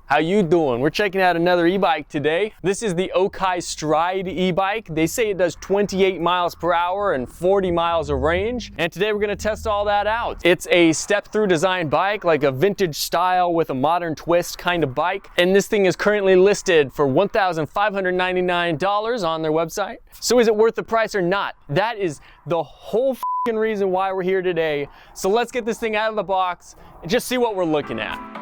How you doing? We're checking out another e-bike today. This is the Okai Stride e-bike. They say it does 28 miles per hour and 40 miles of range. And today we're gonna test all that out. It's a step-through design bike, like a vintage style with a modern twist kind of bike. And this thing is currently listed for $1,599 on their website. So is it worth the price or not? That is the whole reason why we're here today. So let's get this thing out of the box and just see what we're looking at.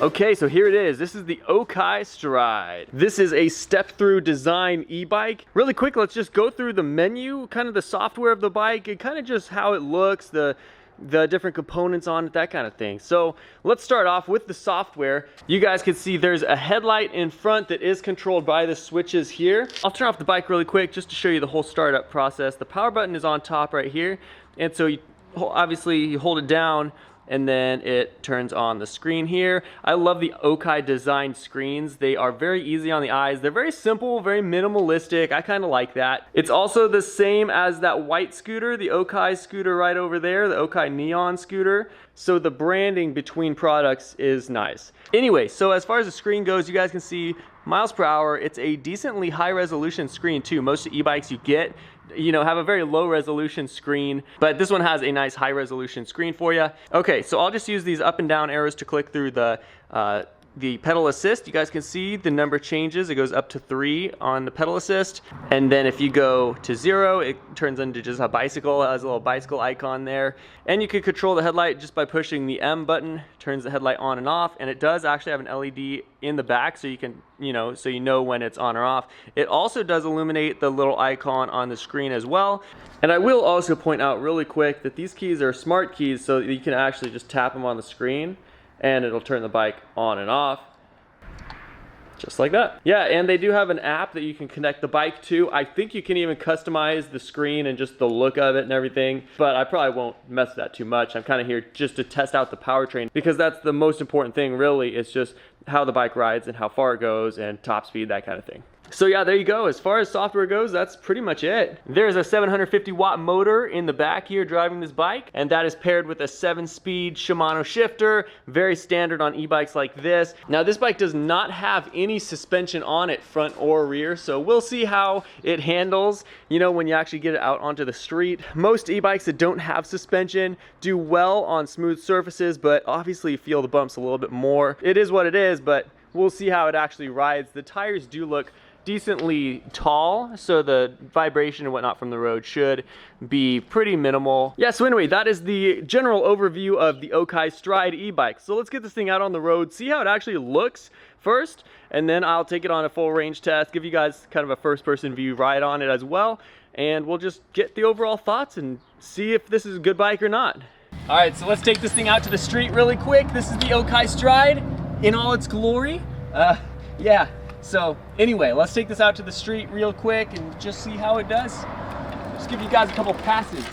Okay, so here it is. This is the Okai Stride. This is a step-through design e-bike. Really quick, let's just go through the menu, kind of the software of the bike, and kind of just how it looks, the different components on it, that kind of thing. So let's start off with the software. You guys can see there's a headlight in front that is controlled by the switches here. I'll turn off the bike really quick just to show you the whole startup process. The power button is on top right here. And so obviously you hold it down and then it turns on the screen here. I love the Okai design screens. They are very easy on the eyes. They're very simple, very minimalistic. I kind of like that. It's also the same as that white scooter, the Okai scooter right over there, the Okai Neon scooter. So the branding between products is nice. Anyway, so as far as the screen goes, you guys can see miles per hour. It's a decently high resolution screen too. Most e-bikes you get, have a very low resolution screen, but this one has a nice high resolution screen for you. Okay, so I'll just use these up and down arrows to click through the pedal assist. You guys can see the number changes. It goes up to 3 on the pedal assist. And then if you go to 0, it turns into just a bicycle. It has a little bicycle icon there. And you can control the headlight just by pushing the M button. Turns the headlight on and off. And it does actually have an LED in the back, so you can, so you know when it's on or off. It also does illuminate the little icon on the screen as well. And I will also point out really quick that these keys are smart keys, so you can actually just tap them on the screen and it'll turn the bike on and off, just like that. Yeah, and they do have an app that you can connect the bike to. I think you can even customize the screen and just the look of it and everything, but I probably won't mess with that too much. I'm kind of here just to test out the powertrain, because that's the most important thing really. It's just how the bike rides and how far it goes and top speed, that kind of thing. So yeah, there you go. As far as software goes, that's pretty much it. There's a 750 watt motor in the back here driving this bike, and that is paired with a 7-speed Shimano shifter, very standard on e-bikes like this. Now this bike does not have any suspension on it, front or rear, so we'll see how it handles, when you actually get it out onto the street. Most e-bikes that don't have suspension do well on smooth surfaces, but obviously you feel the bumps a little bit more. It is what it is, but we'll see how it actually rides. The tires do look decently tall, so the vibration and whatnot from the road should be pretty minimal. Yeah, so anyway, that is the general overview of the Okai Stride e-bike. So let's get this thing out on the road, see how it actually looks first, and then I'll take it on a full range test, give you guys kind of a first-person view ride on it as well, and we'll just get the overall thoughts and see if this is a good bike or not. All right, so let's take this thing out to the street really quick. This is the Okai Stride in all its glory. Yeah. So anyway, let's take this out to the street real quick and just see how it does. Just give you guys a couple passes.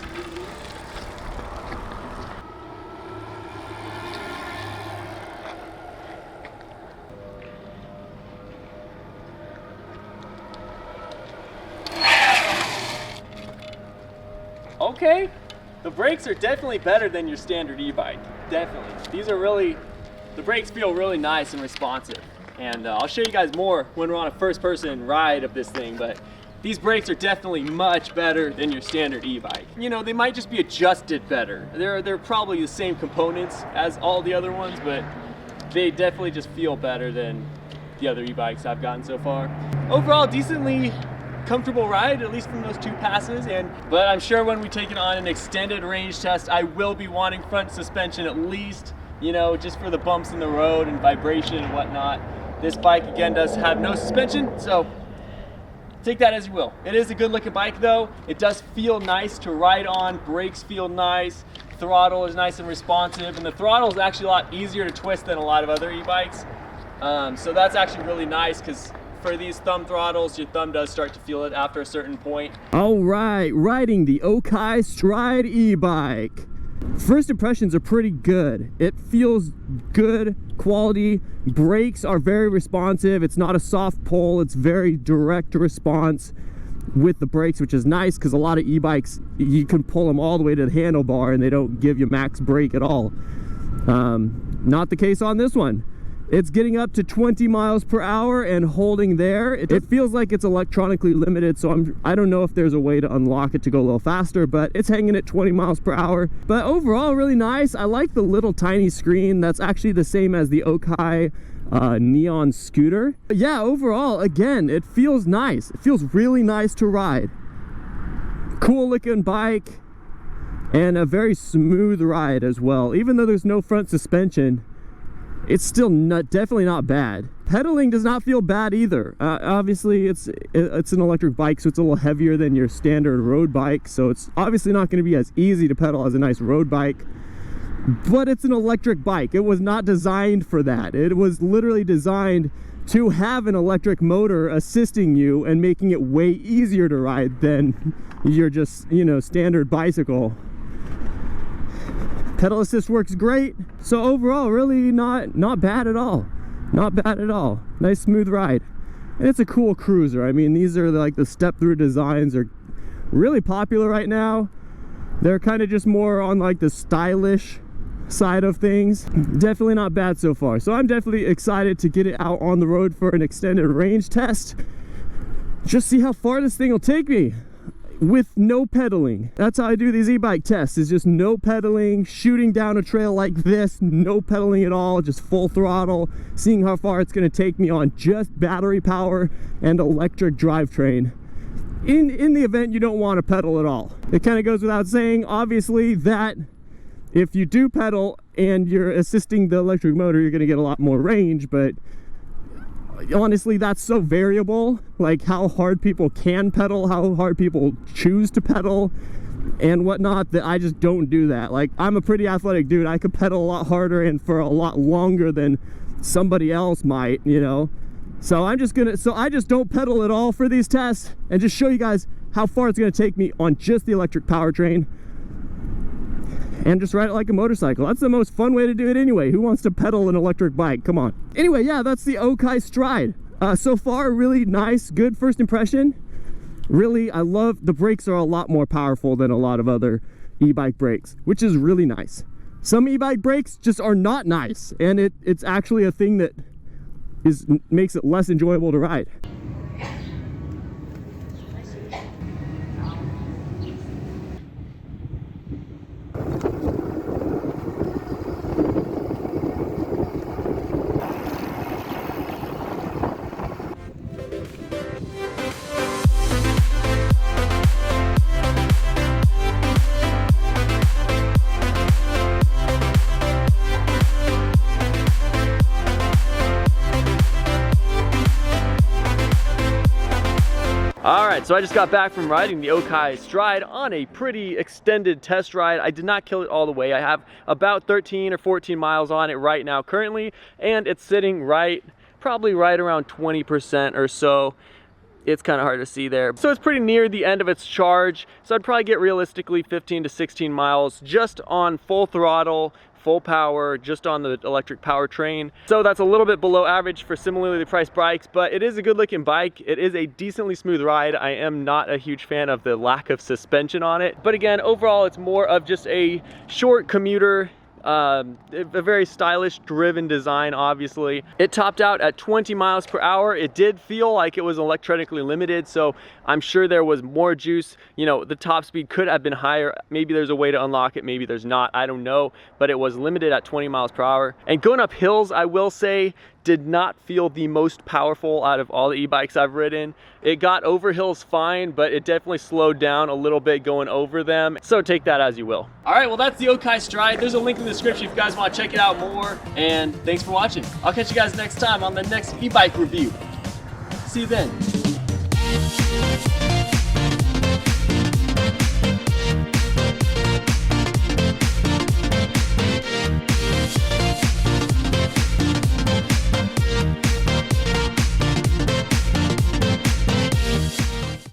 Okay, the brakes are definitely better than your standard e-bike. Definitely. These are really, the brakes feel really nice and responsive. And I'll show you guys more when we're on a first-person ride of this thing, but these brakes are definitely much better than your standard e-bike. You know, they might just be adjusted better. They're probably the same components as all the other ones, but they definitely just feel better than the other e-bikes I've gotten so far. Overall, decently comfortable ride, at least from those 2 passes. But I'm sure when we take it on an extended range test, I will be wanting front suspension at least, you know, just for the bumps in the road and vibration and whatnot. This bike again does have no suspension, so take that as you will. It is a good looking bike though. It does feel nice to ride on, brakes feel nice, throttle is nice and responsive, and the throttle is actually a lot easier to twist than a lot of other e-bikes. So that's actually really nice, because for these thumb throttles, your thumb does start to feel it after a certain point. All right, riding the Okai Stride e-bike. First impressions are pretty good. It feels good quality. Brakes are very responsive. It's not a soft pull. It's very direct response with the brakes, which is nice, because a lot of e-bikes, you can pull them all the way to the handlebar and they don't give you max brake at all. Not the case on this one. It's getting up to 20 miles per hour and holding there. It feels like it's electronically limited, so I don't know if there's a way to unlock it to go a little faster, but it's hanging at 20 miles per hour. But overall, really nice. I like the little tiny screen. That's actually the same as the Okai Neon scooter. But yeah, overall, again, it feels nice. It feels really nice to ride. Cool looking bike and a very smooth ride as well. Even though there's no front suspension, it's still definitely not bad. Pedaling does not feel bad either. Obviously, it's an electric bike, so it's a little heavier than your standard road bike. So it's obviously not going to be as easy to pedal as a nice road bike. But it's an electric bike. It was not designed for that. It was literally designed to have an electric motor assisting you and making it way easier to ride than your just, you know, standard bicycle. Pedal assist works great, so overall really not bad at all. Not bad at all. Nice smooth ride. And it's a cool cruiser. I mean, these are like the step-through designs are really popular right now. They're kind of just more on like the stylish side of things. Definitely not bad so far. So I'm definitely excited to get it out on the road for an extended range test. Just see how far this thing will take me with no pedaling. That's how I do these e-bike tests, is just no pedaling, shooting down a trail like this, no pedaling at all, just full throttle, seeing how far it's going to take me on just battery power and electric drivetrain. In the event you don't want to pedal at all. It kind of goes without saying, obviously, that if you do pedal and you're assisting the electric motor, you're going to get a lot more range, but honestly, that's so variable, like how hard people can pedal, how hard people choose to pedal and whatnot, that I just don't do that. Like, I'm a pretty athletic dude. I could pedal a lot harder and for a lot longer than somebody else might, you know. So I just don't pedal at all for these tests and just show you guys how far it's going to take me on just the electric powertrain and just ride it like a motorcycle. That's the most fun way to do it anyway. Who wants to pedal an electric bike? Come on. Anyway, yeah, that's the Okai Stride. So far, really nice, good first impression. Really, I love the brakes are a lot more powerful than a lot of other e-bike brakes, which is really nice. Some e-bike brakes just are not nice, and it's actually a thing that makes it less enjoyable to ride. Alright, so I just got back from riding the Okai Stride on a pretty extended test ride. I did not kill it all the way. I have about 13 or 14 miles on it right now currently, and it's sitting probably right around 20% or so. It's kind of hard to see there. So it's pretty near the end of its charge. So I'd probably get realistically 15 to 16 miles just on full throttle, full power, just on the electric powertrain. So that's a little bit below average for similarly priced bikes, but it is a good looking bike. It is a decently smooth ride. I am not a huge fan of the lack of suspension on it. But again, overall, it's more of just a short commuter A very stylish, driven design, obviously. It topped out at 20 miles per hour. It did feel like it was electronically limited, so I'm sure there was more juice. You know, the top speed could have been higher. Maybe there's a way to unlock it, maybe there's not, I don't know, but it was limited at 20 miles per hour. And going up hills, I will say, did not feel the most powerful out of all the e-bikes I've ridden. It got over hills fine, but it definitely slowed down a little bit going over them. So take that as you will. All right, well, that's the Okai Stride. There's a link in the description if you guys want to check it out more. And thanks for watching. I'll catch you guys next time on the next e-bike review. See you then.